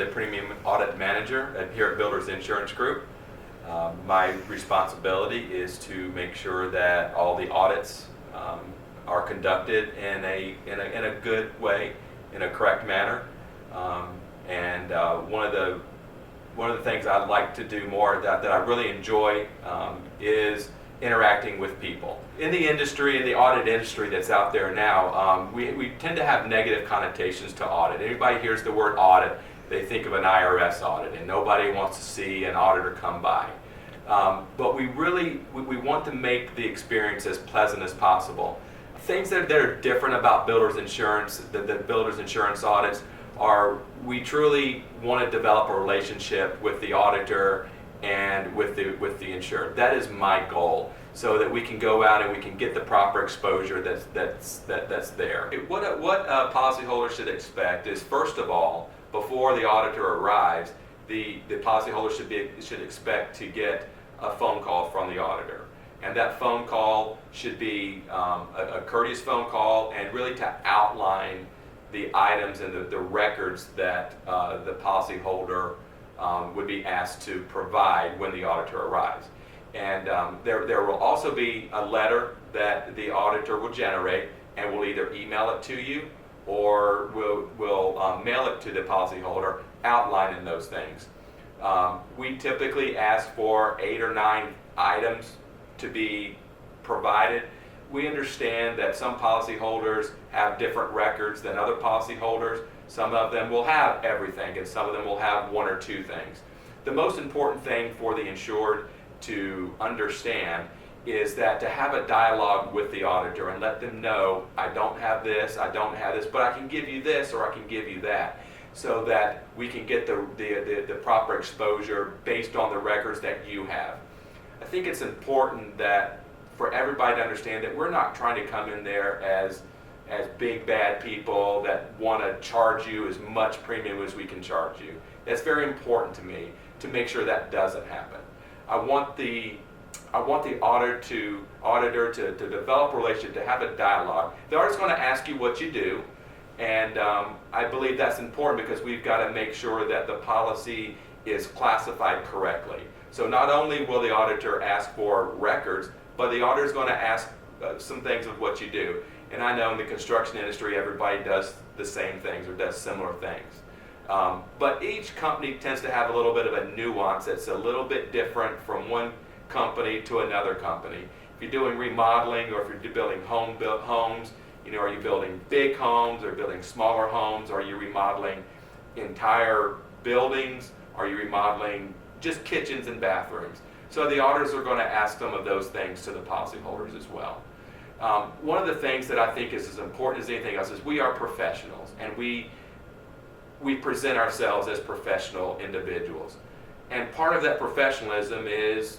am the Premium Audit Manager here at Builders Insurance Group. My responsibility is to make sure that all the audits are conducted in a good way, in a correct manner. One of the things I'd like to do more that I really enjoy is interacting with people. In the industry, in the audit industry that's out there now, we tend to have negative connotations to audit. Everybody hears the word audit, they think of an IRS audit, and nobody wants to see an auditor come by. But we want to make the experience as pleasant as possible. Things that are different about builders insurance, the builders insurance audits, are we truly want to develop a relationship with the auditor and with the insured. That is my goal, so that we can go out and we can get the proper exposure that's there. What a policyholder should expect is, first of all, before the auditor arrives, the policyholder should expect to get a phone call from the auditor. And that phone call should be a courteous phone call, and really to outline the items and the records that the policyholder would be asked to provide when the auditor arrives. And there will also be a letter that the auditor will generate, and will either email it to you or will mail it to the policyholder outlining those things. We typically ask for 8 or 9 items to be provided. We understand that some policyholders have different records than other policyholders. Some of them will have everything, and some of them will have 1 or 2 things. The most important thing for the insured to understand is that to have a dialogue with the auditor and let them know, I don't have this, but I can give you this, or I can give you that, so that we can get the proper exposure based on the records that you have. I think it's important that for everybody to understand that we're not trying to come in there as big bad people that want to charge you as much premium as we can charge you. That's very important to me, to make sure that doesn't happen. I want the auditor to develop a relationship, to have a dialogue. The auditor's going to ask you what you do, and I believe that's important because we've got to make sure that the policy is classified correctly. So not only will the auditor ask for records, but the auditor is going to ask some things of what you do. And I know in the construction industry, everybody does the same things or does similar things. But each company tends to have a little bit of a nuance that's a little bit different from one company to another company. If you're doing remodeling, or if you're building homes, are you building big homes or building smaller homes? Are you remodeling entire buildings? Are you remodeling just kitchens and bathrooms? So the auditors are going to ask some of those things to the policyholders as well. One of the things that I think is as important as anything else is we are professionals, and we present ourselves as professional individuals. And part of that professionalism is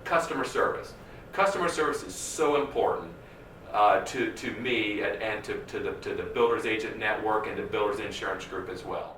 customer service. Customer service is so important to me and to the Builders Agent Network and the Builders Insurance Group as well.